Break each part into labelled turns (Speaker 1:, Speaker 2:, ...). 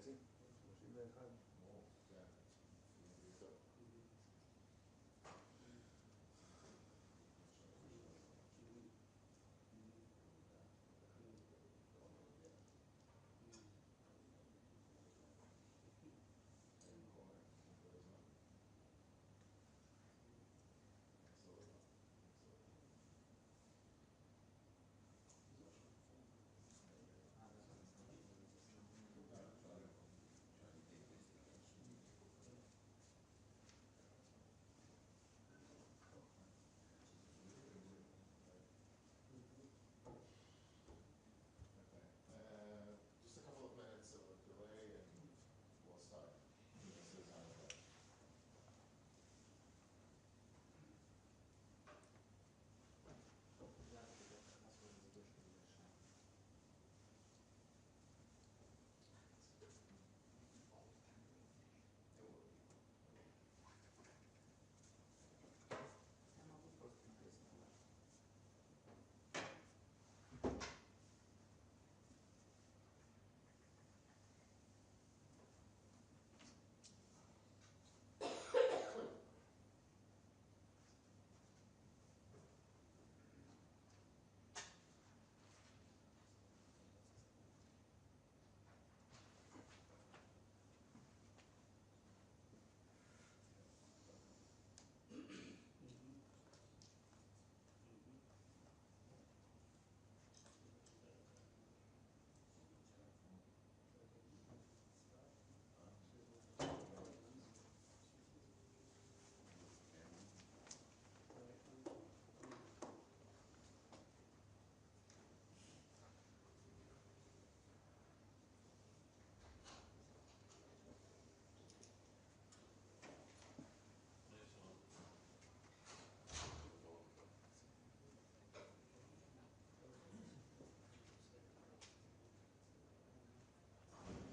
Speaker 1: 31.
Speaker 2: Just a couple of minutes of delay and we'll start. This is on the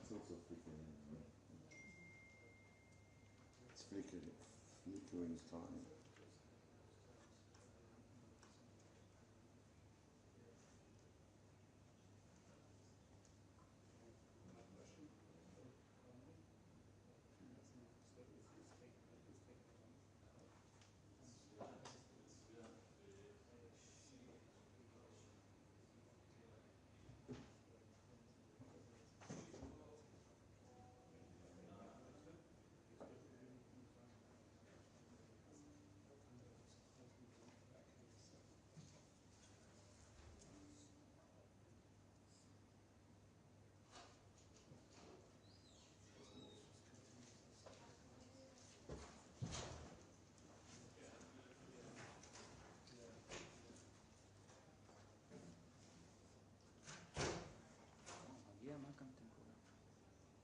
Speaker 1: It's also flickering. It's flickering time.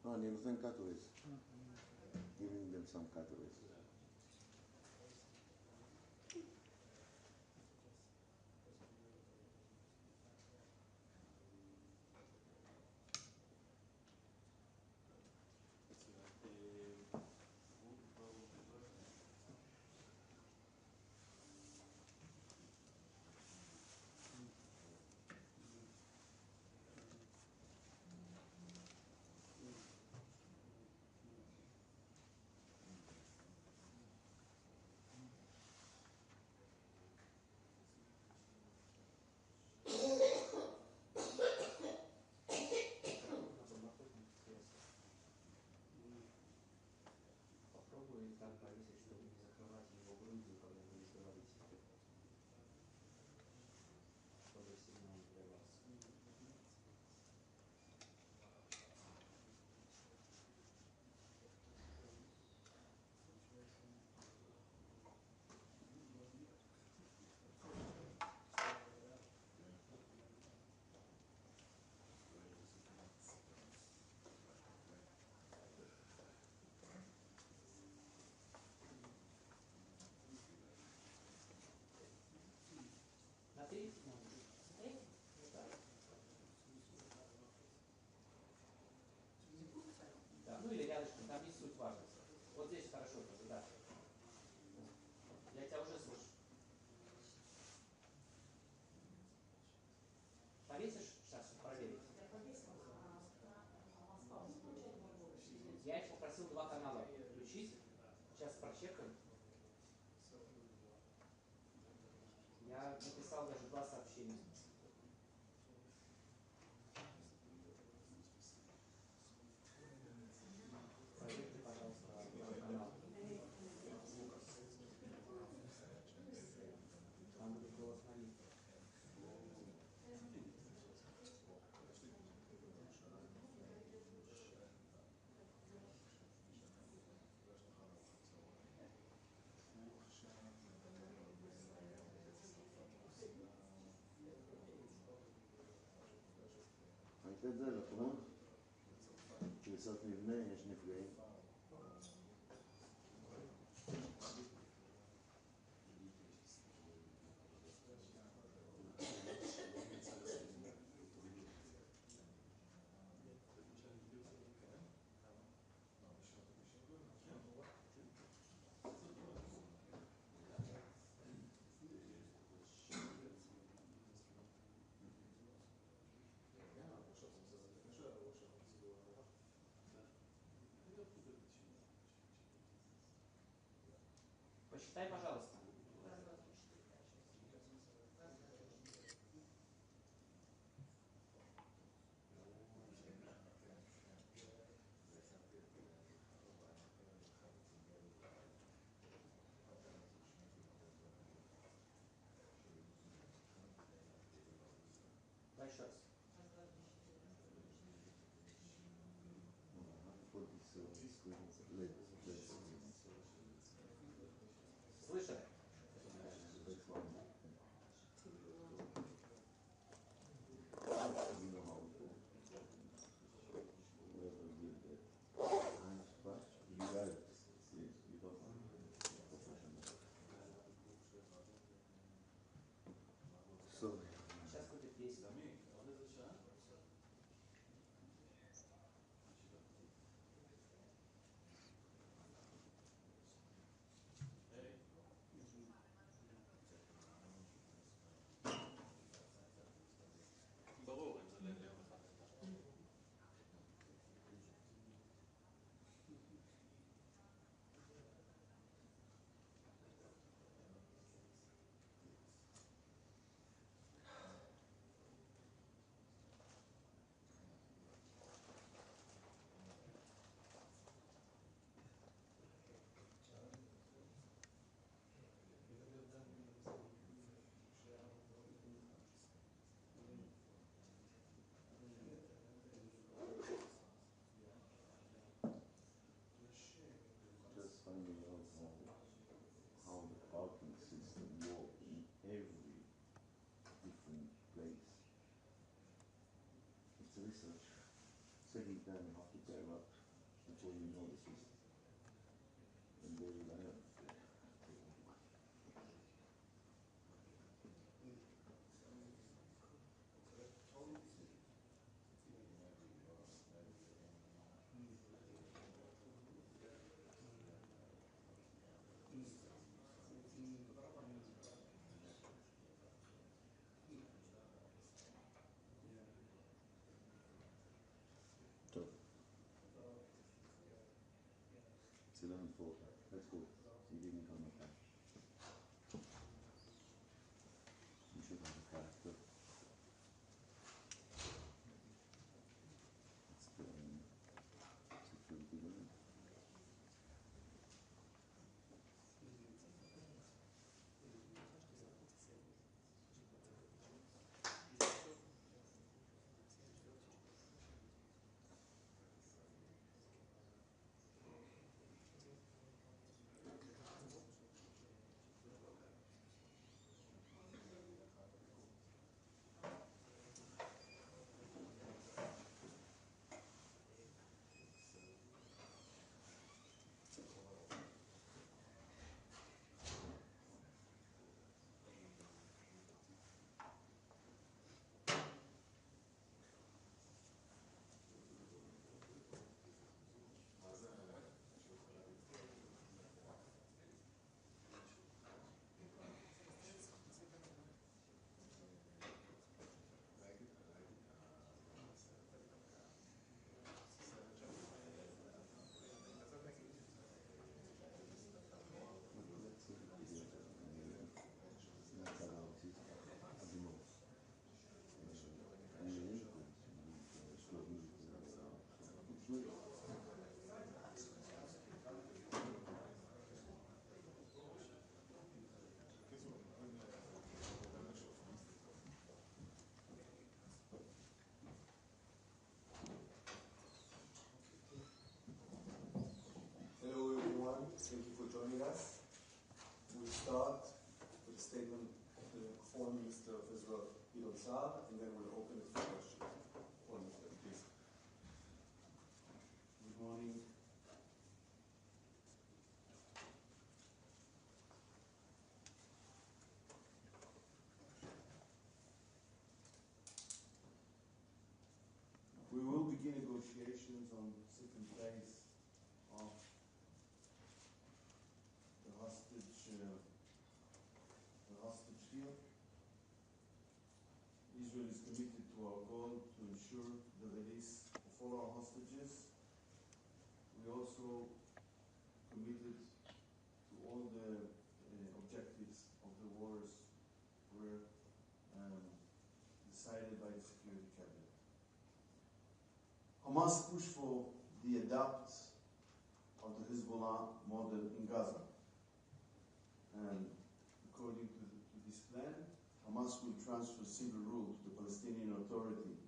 Speaker 1: No, ne dăm catuezi. Giving them some catuezi. לתת את זה לתמונה? קריסת מבנה, יש נפגעים.
Speaker 3: Посчитай, пожалуйста. Давай еще раз. Слышали? Сейчас будет весело.
Speaker 2: ברור, אם זה ליום אחד.
Speaker 1: Just finding out how the parking system works in every different place. It's research. Setting time how to pair up before you know the system. And they rely on it. טוב. צילם פה. Let's go. See if you can come up there. You should have a character. It's the security guard.
Speaker 4: Thank you for joining us. We'll start with a statement of the Foreign Minister of Israel, Gideon Saar, and then we'll open it for questions. negotiations on the second phase of the hostage deal. Israel is committed to our goal to ensure the release of all our hostages. We also committed to all the objectives of the wars were decided by the Security Cabinet. Hamas pushed for the adopt of the Hezbollah model in Gaza. And according to this plan, Hamas will transfer civil rule to the Palestinian Authority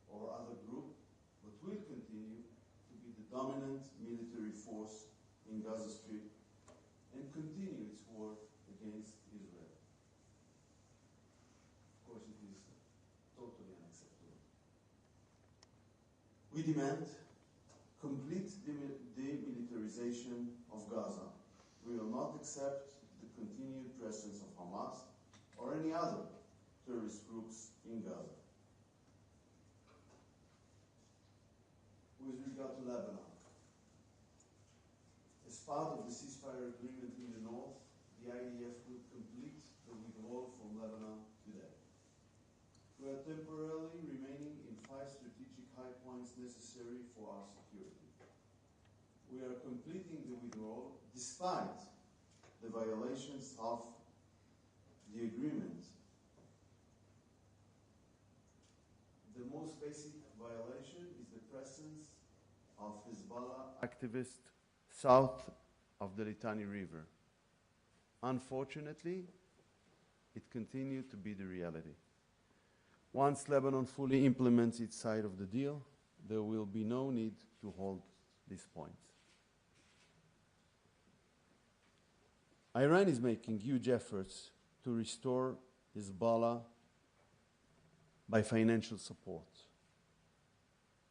Speaker 4: or other group, but will continue to be the dominant military force in Gaza Strip and continue its war against Israel. Of course, it is totally unacceptable. We demand complete demilitarization of Gaza. We will not accept the continued presence of Hamas or any other terrorist groups in Gaza. With regard to Lebanon, as part of the ceasefire agreement in the north, the IDF will complete the withdrawal from Lebanon today. We are temporarily remaining in 5 strategic high points necessary for our security. We are completing the withdrawal despite the violations of the agreement. The most basic violation is the presence of Hezbollah activists south of the Litani River. Unfortunately, it continued to be the reality. Once Lebanon fully implements its side of the deal, there will be no need to hold these points. Iran is making huge efforts to restore Hezbollah by financial support.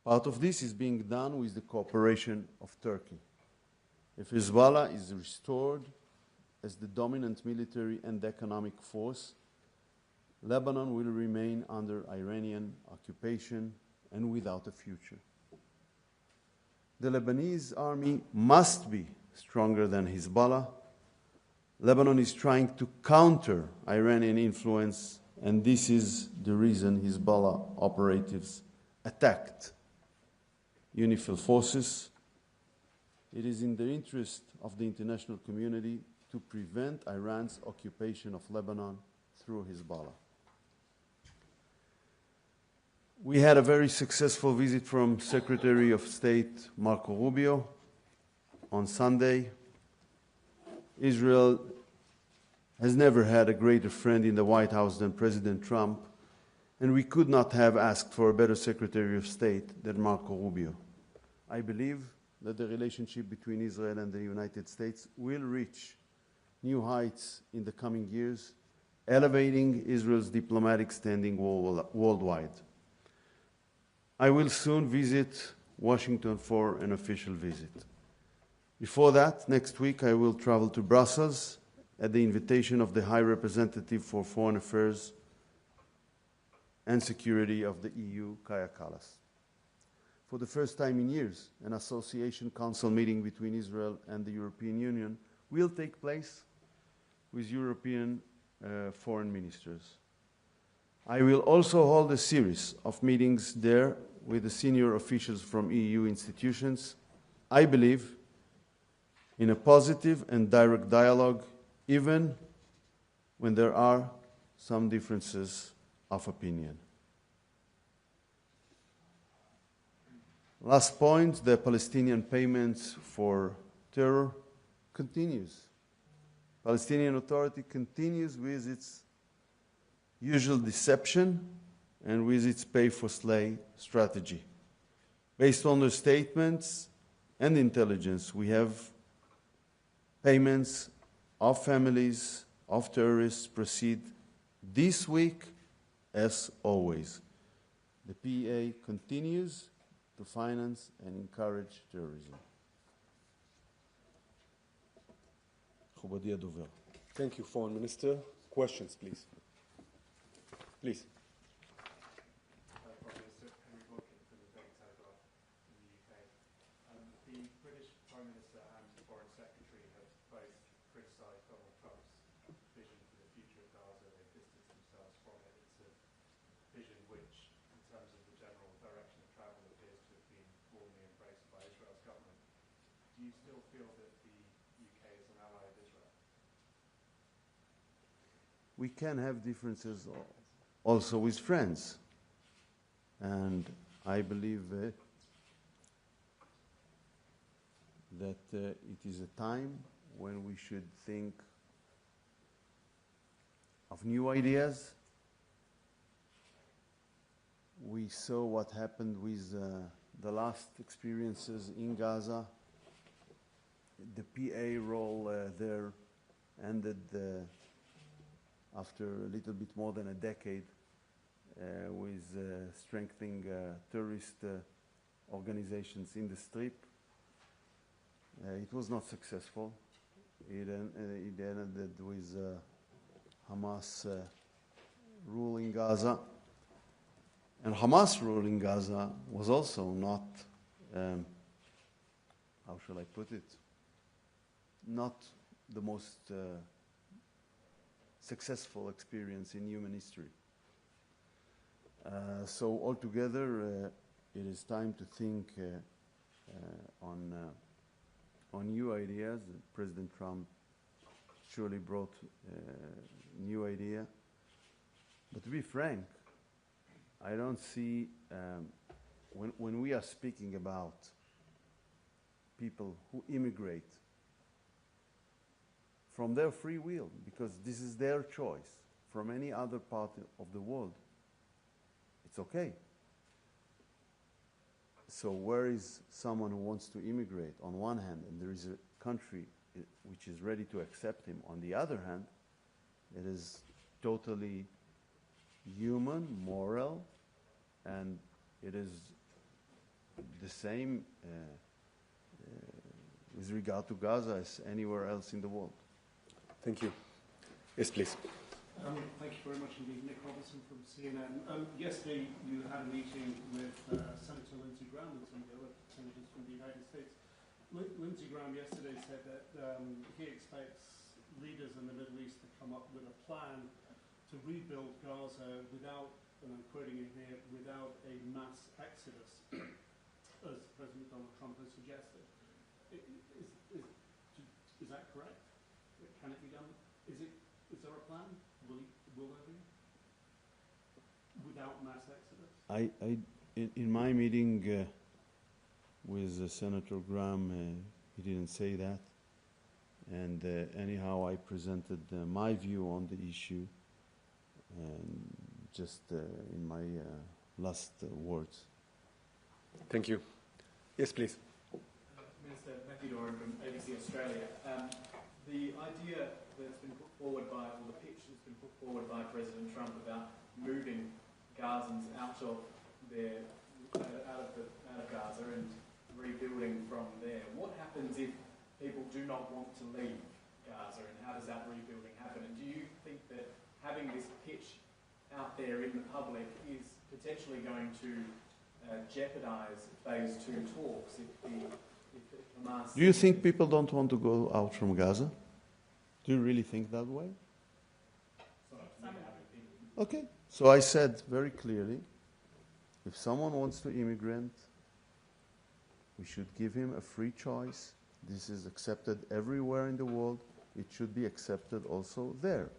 Speaker 4: Part of this is being done with the cooperation of Turkey. If Hezbollah is restored as the dominant military and economic force, Lebanon will remain under Iranian occupation and without a future. The Lebanese army must be stronger than Hezbollah. Lebanon is trying to counter Iranian influence, and this is the reason Hezbollah operatives attacked UNIFIL forces. It is in the interest of the international community to prevent Iran's occupation of Lebanon through Hezbollah. We had a very successful visit from Secretary of State Marco Rubio on Sunday. Israel has never had a greater friend in the White House than President Trump, and we could not have asked for a better Secretary of State than Marco Rubio. I believe that the relationship between Israel and the United States will reach new heights in the coming years, elevating Israel's diplomatic standing worldwide. I will soon visit Washington for an official visit. Before that, next week I will travel to Brussels at the invitation of the High Representative for Foreign Affairs and Security of the EU, Kaja Kallas. For the first time in years, an Association Council meeting between Israel and the European Union will take place with European foreign ministers. I will also hold a series of meetings there with the senior officials from EU institutions. I believe in a positive and direct dialogue, even when there are some differences of opinion. Last point, the Palestinian payments for terror continues. Palestinian Authority continues with its usual deception and with its pay-for-slay strategy. Based on their statements and intelligence, we have payments of families of terrorists proceed this week as always. The PA continues to finance and encourage terrorism.
Speaker 5: Thank you, Foreign Minister. Questions, please. Please.
Speaker 2: Prime Minister, Henry Wilkin from the Bank Telegraph.
Speaker 6: vision which, in terms of the general direction of travel, appears to have been warmly embraced by Israel's government. Do you still feel that the UK is an ally of Israel?
Speaker 4: We can have differences also with friends. And I believe that it is a time when we should think of new ideas. We saw what happened with the last experiences in Gaza. The PA role there ended after a little bit more than a decade with strengthening terrorist organizations in the Strip. It was not successful. It ended with Hamas rule in Gaza. And Hamas rule in Gaza was also not, how shall I put it, not the most successful experience in human history. So altogether, it is time to think on new ideas. President Trump surely brought a new idea. But to be frank, I don't see, when we are speaking about people who immigrate from their free will, because this is their choice, from any other part of the world, it's okay. So where is someone who wants to immigrate on one hand, and there is a country which is ready to accept him on the other hand? It is totally human, moral, and it is the same with regard to Gaza as anywhere else in the world.
Speaker 5: Thank you. Yes, please.
Speaker 7: Thank you very much indeed. Nick Robertson from CNN. Yesterday you had a meeting with Senator Lindsey Graham and some of the other senators from the United States. Lindsey Graham yesterday said that he expects leaders in the Middle East to come up with a plan to rebuild Gaza without, and I'm quoting it here, without a mass exodus, as President Donald Trump has suggested. Is that correct? Can it be done? Is there a plan? Will there be? Without mass exodus?
Speaker 4: In my meeting with Senator Graham, he didn't say that. And anyhow, I presented my view on the issue, just in my last words.
Speaker 5: Thank you. Yes, please.
Speaker 8: Minister Matthew Doran from ABC Australia. The idea that's been put forward by, or the pitch that's been put forward by President Trump about moving Gazans out of Gaza and rebuilding from there. What happens if people do not want to leave Gaza, and how does that rebuilding happen? And do you think that having this pitch out there in the public is potentially going to jeopardise phase 2 talks if Hamas...
Speaker 4: Do you think people don't want to go out from Gaza? Do you really think that way? Okay, so I said very clearly, if someone wants to immigrate, we should give him a free choice. This is accepted everywhere in the world. It should be accepted also there.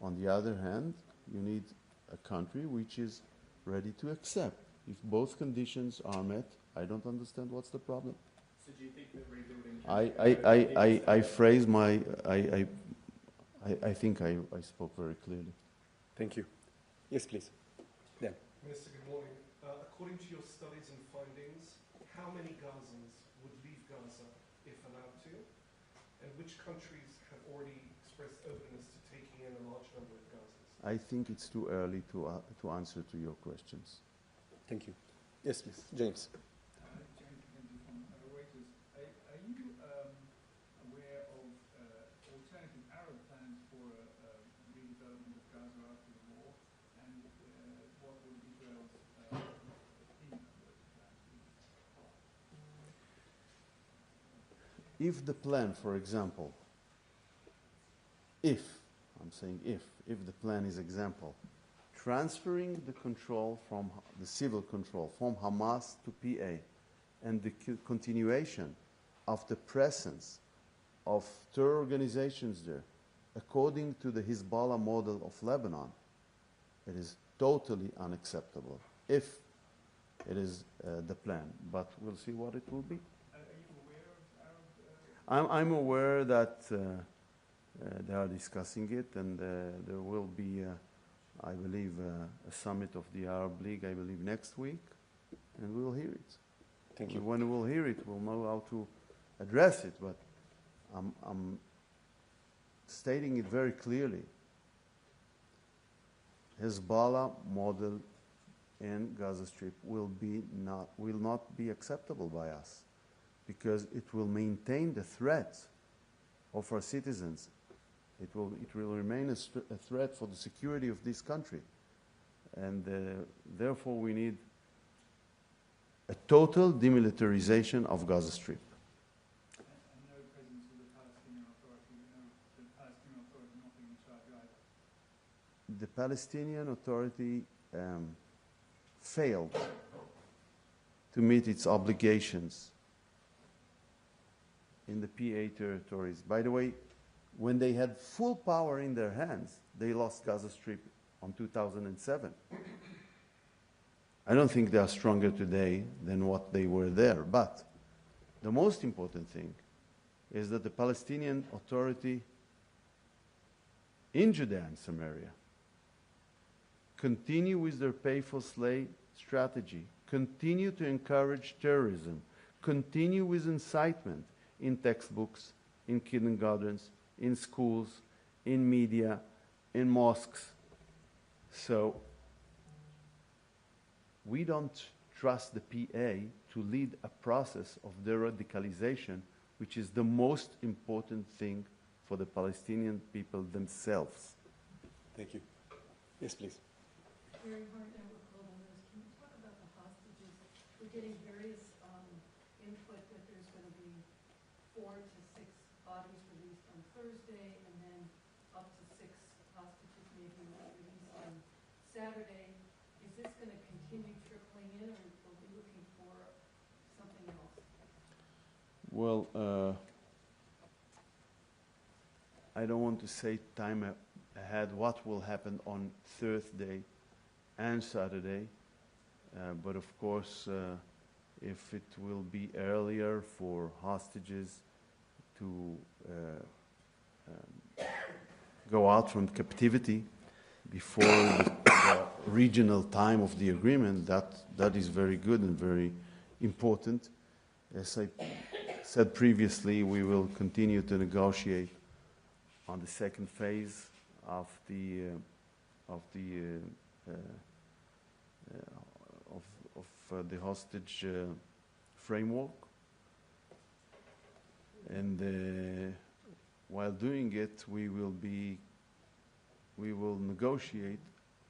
Speaker 4: On the other hand, you need a country which is ready to accept. If both conditions are met, I don't understand what's the problem.
Speaker 8: So do you think that rebuilding...
Speaker 4: I phrase my... I think I spoke very clearly.
Speaker 5: Thank you. Yes, please. Dan.
Speaker 7: Minister, good morning. According to your studies and findings, how many Gazans would leave Gaza if allowed to? And which countries have already expressed openness to taking in a large number of Gazans?
Speaker 4: I think it's too early to answer to your questions.
Speaker 5: Thank you. Yes, please. James.
Speaker 9: James Mackenzie from Reuters. Are you aware of alternative Arab plans for redevelopment of Gaza after the war, and what would Israel's opinion of those plans be?
Speaker 4: If the plan, for example, I'm saying if the plan is example, transferring the control from the civil control from Hamas to PA, and the continuation of the presence of terror organizations there, according to the Hezbollah model of Lebanon, it is totally unacceptable if it is the plan. But we'll see what it will be.
Speaker 9: Are you aware of Arab?
Speaker 4: I'm aware that they are discussing it, and there will be, I believe, a summit of the Arab League, I believe, next week, and we will hear it.
Speaker 5: Thank you.
Speaker 4: When we'll hear it, we'll know how to address it, but I'm stating it very clearly. Hezbollah model in Gaza Strip will not be acceptable by us, because it will maintain the threat of our citizens. It will remain a threat for the security of this country, and therefore we need a total demilitarization of Gaza Strip.
Speaker 9: And no presence of the Palestinian Authority. We know the Palestinian Authority not being in charge either.
Speaker 4: The Palestinian Authority failed to meet its obligations in the PA territories. By the way, when they had full power in their hands, they lost Gaza Strip in 2007. I don't think they are stronger today than what they were there. But the most important thing is that the Palestinian Authority in Judea and Samaria continue with their pay-for-slay strategy, continue to encourage terrorism, continue with incitement in textbooks, in kindergartens, in schools, in media, in mosques. So we don't trust the PA to lead a process of de-radicalization, which is the most important thing for the Palestinian people themselves.
Speaker 5: Thank you. Yes, please.
Speaker 10: Very hard now with global news. Can you talk about the hostages? We're getting various input that there's going to be 4 to 6 bodies released on Thursday, and then up to 6 hostages maybe released on Saturday. Is this going to continue trickling in, or are we looking for something else?
Speaker 4: Well, I don't want to say time ahead what will happen on Thursday and Saturday, but of course, if it will be earlier for hostages to go out from captivity before the regional time of the agreement, that is very good and very important. As I said previously, we will continue to negotiate on the second phase of the hostage framework, and while doing it, we will negotiate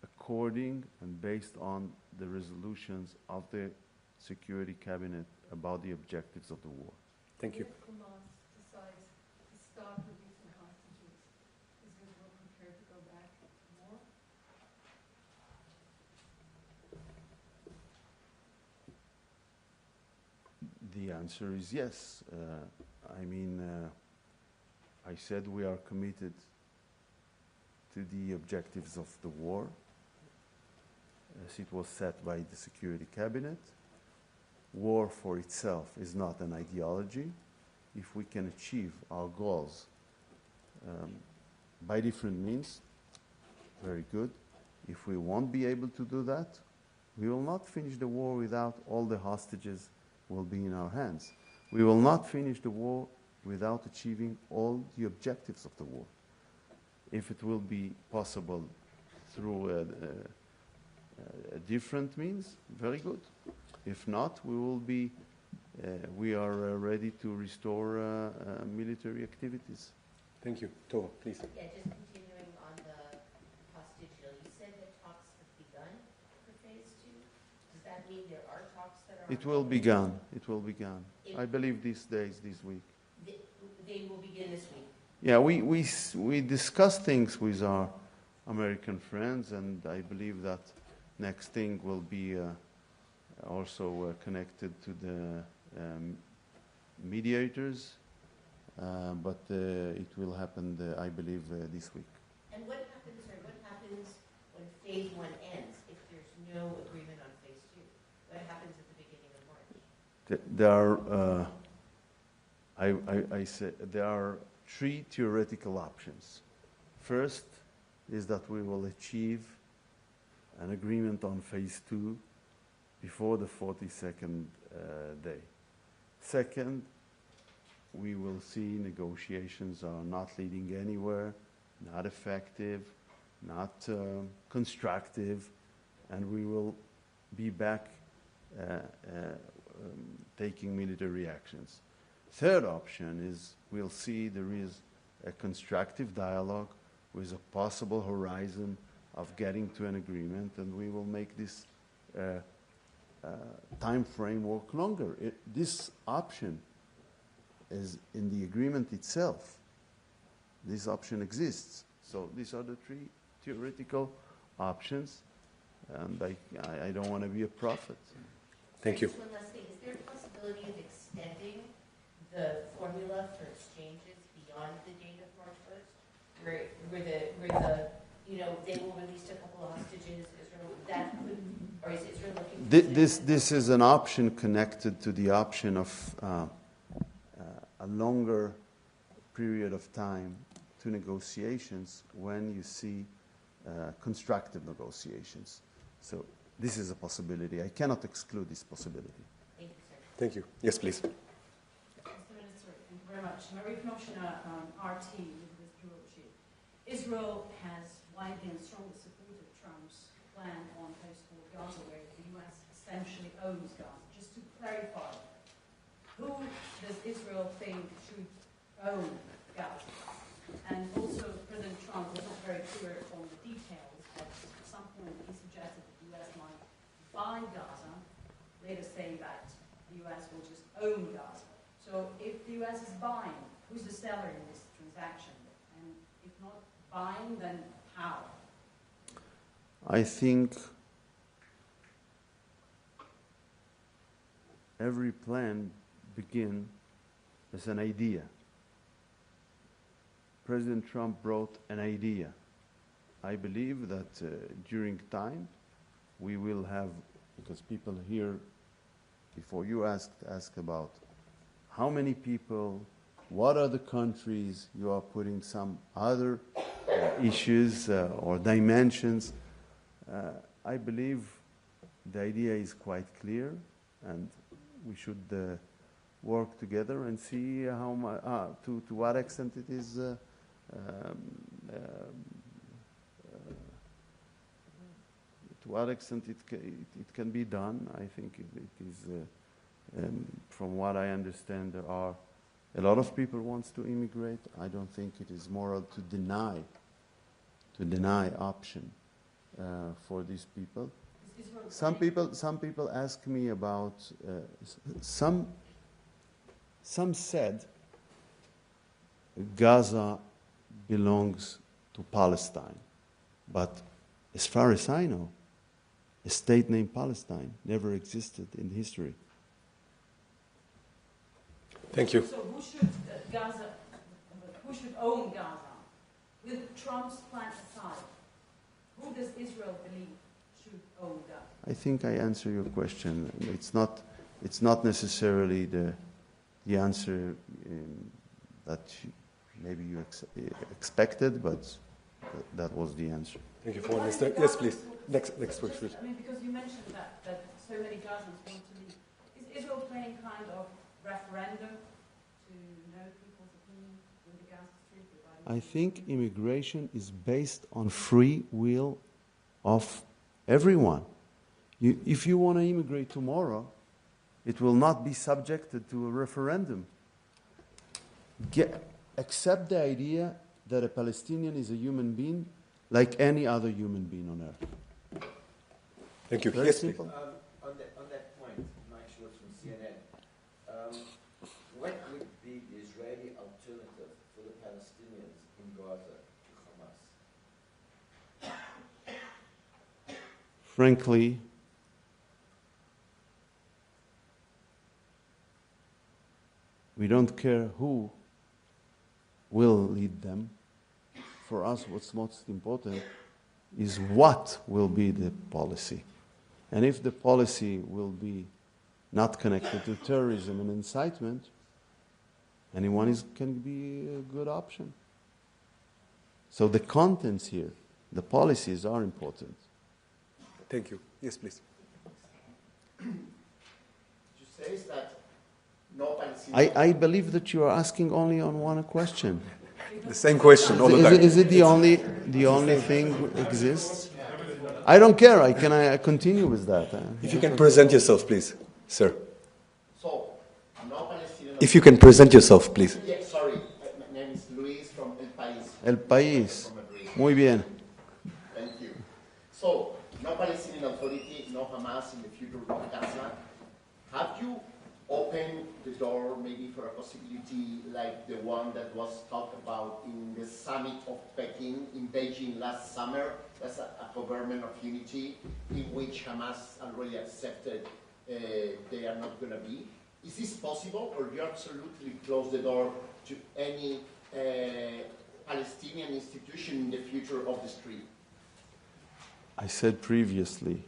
Speaker 4: according and based on the resolutions of the Security Cabinet about the objectives of the war.
Speaker 5: Thank you.
Speaker 10: If Hamas decides to stop releasing hostages, is Israel prepared to go back to war?
Speaker 4: The answer is yes. I said we are committed to the objectives of the war, as it was set by the Security Cabinet. War for itself is not an ideology. If we can achieve our goals by different means, very good. If we won't be able to do that, we will not finish the war without all the hostages will be in our hands. We will not finish the war without achieving all the objectives of the war. If it will be possible through a different means, very good. If not, we are ready to restore military activities.
Speaker 5: Thank you. Tova, please.
Speaker 11: Yeah, just continuing on the hostage deal. You said that talks have begun for phase 2. Does that mean there are talks that are
Speaker 4: It will begin. It will begin. I believe these days, this week.
Speaker 11: They will begin this week.
Speaker 4: Yeah, we discuss things with our American friends, and I believe that next thing will be also connected to the mediators, but it will happen, I believe, this week.
Speaker 11: And what happens when phase 1 ends if there's no agreement on phase 2? What happens at the beginning of March?
Speaker 4: There are three theoretical options. First is that we will achieve an agreement on phase 2 before the 42nd day. Second, we will see negotiations are not leading anywhere, not effective, not constructive, and we will be back taking military actions. Third option is we'll see there is a constructive dialogue with a possible horizon of getting to an agreement, and we will make this time frame work longer. This option is in the agreement itself. This option exists. So these are the three theoretical options, and I don't want to be a prophet.
Speaker 5: Thank you.
Speaker 11: Just one last thing. Is there a possibility of extending the formula for exchanges beyond the date of March 1st? Where they will release a couple of hostages, Israel, or is Israel looking for
Speaker 4: This is an option connected to the option of a longer period of time to negotiations when you see constructive negotiations. So this is a possibility. I cannot exclude this possibility.
Speaker 11: Thank you, sir.
Speaker 5: Thank you. Yes, please.
Speaker 10: Mr. Minister, thank you very much. Marie Knoschner, RT, with Bureau Chief. Israel has widely and strongly supported Trump's plan on post-war Gaza, where the U.S. essentially owns Gaza. Just to clarify, who does Israel think should own Gaza? And also, President Trump was not very clear on the details, but at some point he suggested that the U.S. might buy Gaza, later saying that the U.S. will just own Gaza. So if the U.S. is buying, who's the seller in this transaction? And if not buying, then how?
Speaker 4: I think every plan begins as an idea. President Trump brought an idea. I believe that during time we will have, because people here before you ask about how many people, what are the countries, you are putting some other issues or dimensions. I believe the idea is quite clear, and we should work together and see how to what extent it is to what extent it can be done. I think it is, from what I understand, there are a lot of people wants to immigrate. I don't think it is moral to deny option for these people. Some people ask me about some said Gaza belongs to Palestine, but as far as I know, a state named Palestine never existed in history.
Speaker 5: Thank you.
Speaker 10: So who should who should own Gaza? With Trump's plan aside, who does Israel believe should own Gaza?
Speaker 4: I think I answer your question. It's not necessarily the answer that maybe you expected, but that was the answer.
Speaker 5: Thank you for understanding. Yes, please. Next question.
Speaker 10: I mean, because you mentioned that so many Gazans want to leave. Is Israel playing kind of referendum to know people's opinion in the Gaza Strip?
Speaker 4: I think immigration is based on free will of everyone. If you want to immigrate tomorrow, it will not be subjected to a referendum. Accept the idea that a Palestinian is a human being like any other human being on earth.
Speaker 5: Thank you.
Speaker 4: Very
Speaker 5: Yes,
Speaker 4: simple.
Speaker 12: On that point, Mike Schwartz from CNN, what would be the Israeli alternative for the Palestinians in Gaza to Hamas?
Speaker 4: frankly, we don't care who will lead them. For us, what's most important is what will be the policy. And if the policy will be not connected to terrorism and incitement, anyone can be a good option. So the contents here, the policies are important.
Speaker 5: Thank you. Yes, please.
Speaker 12: You say that no Palestinian...
Speaker 4: I believe that you are asking only on one question.
Speaker 5: The same question all the time.
Speaker 4: Is it the only thing exists? I don't care. I continue with that.
Speaker 5: If you can present yourself, please, sir.
Speaker 12: So, no Palestinian...
Speaker 5: If you can present yourself, please.
Speaker 12: Yeah, sorry. My name is Luis from El País.
Speaker 4: El País. Muy bien.
Speaker 12: Thank you. So, no Palestinian Authority, no Hamas in the future of Gaza. Have you opened the door maybe for a possibility like the one that was talked about in the summit of Peking in Beijing last summer? That's a government of unity in which Hamas already accepted they are not going to be. Is this possible, or you absolutely close the door to any Palestinian institution in the future of the street?
Speaker 4: I said previously,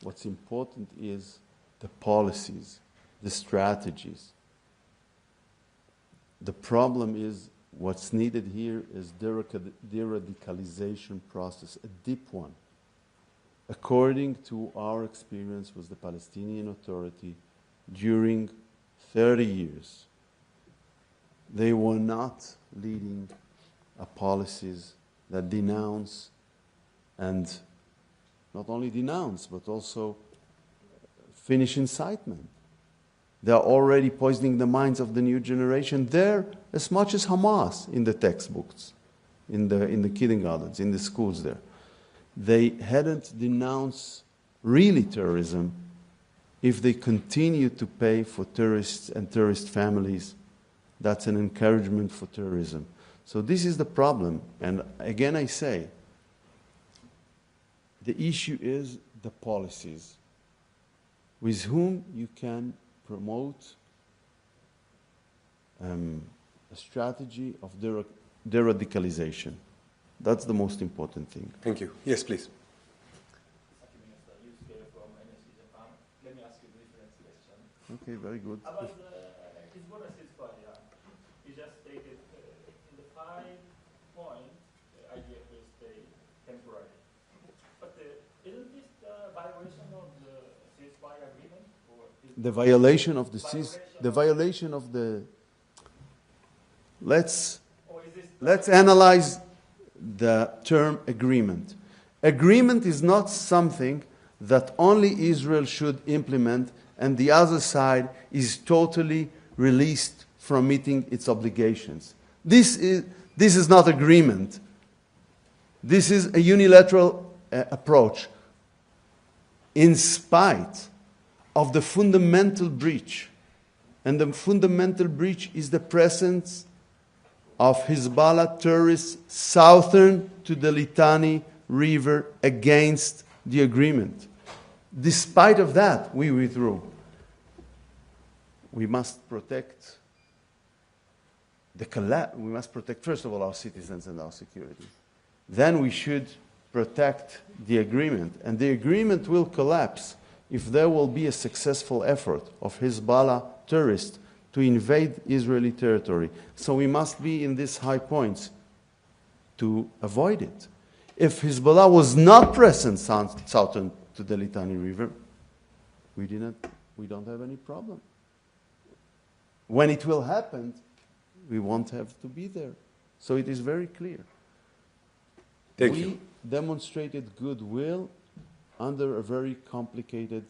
Speaker 4: what's important is the policies, the strategies. The problem is what's needed here is de-radicalization process, a deep one. According to our experience with the Palestinian Authority during 30 years, they were not leading policies that denounce and not only denounce, but also finish incitement. They are already poisoning the minds of the new generation there as much as Hamas in the textbooks, in the kindergartens, in the schools there. They hadn't denounced really terrorism if they continue to pay for terrorists and terrorist families. That's an encouragement for terrorism. So this is the problem. And again I say, the issue is the policies with whom you can promote a strategy of de-radicalization. That's the most important thing.
Speaker 5: Thank you. Yes, please.
Speaker 13: Let me ask you a different question.
Speaker 4: Okay, very good.
Speaker 13: About Hezbollah ceasefire, you just stated in the 5-point IDF will stay temporary. But isn't this the violation of the ceasefire agreement?
Speaker 4: The violation of the let's analyze the term agreement. Agreement is not something that only Israel should implement and the other side is totally released from meeting its obligations. This is not agreement. This is a unilateral approach. In spite of the fundamental breach, and the fundamental breach is the presence of Hezbollah terrorists southern to the Litani River against the agreement. Despite of that, we withdrew. We must protect we must protect, first of all, our citizens and our security. Then we should protect the agreement. And the agreement will collapse if there will be a successful effort of Hezbollah terrorists to invade Israeli territory. So we must be in these high points to avoid it. If Hezbollah was not present southern to the Litani River, we don't have any problem. When it will happen, we won't have to be there. So it is very clear. We demonstrated goodwill under a very complicated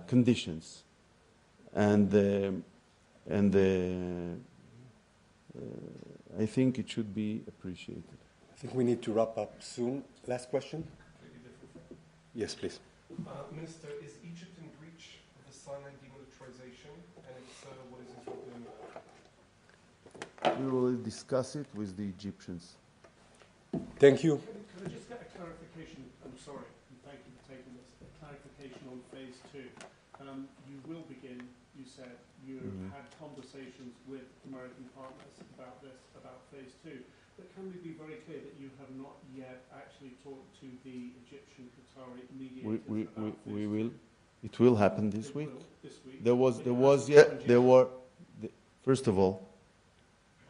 Speaker 4: conditions. And I think it should be appreciated.
Speaker 5: I think we need to wrap up soon. Last question? Yes, please.
Speaker 6: Minister, is Egypt in breach of the Sinai demilitarization? And if so, what is Israel doing about it?
Speaker 4: We will discuss it with the Egyptians.
Speaker 5: Thank you.
Speaker 7: Could I just get a clarification? I'm sorry, and thank you for said you had conversations with American partners about this, about phase 2. But can we be very clear that you have not yet actually talked to the Egyptian Qatari mediators about phase
Speaker 4: we
Speaker 7: 2?
Speaker 4: will. It will happen this
Speaker 7: It
Speaker 4: week.
Speaker 7: will, this week.
Speaker 4: First of all,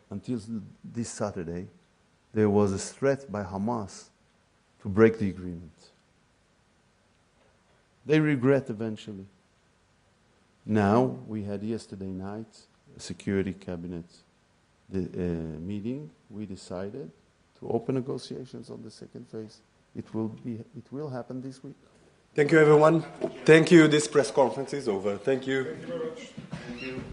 Speaker 4: until this Saturday, there was a threat by Hamas to break the agreement. They regret eventually. Now, we had yesterday night a security cabinet meeting. We decided to open negotiations on the second phase. It will happen this week.
Speaker 5: Thank you, everyone. Thank you. This press conference is over. Thank you.
Speaker 2: Thank you very much.
Speaker 4: Thank you.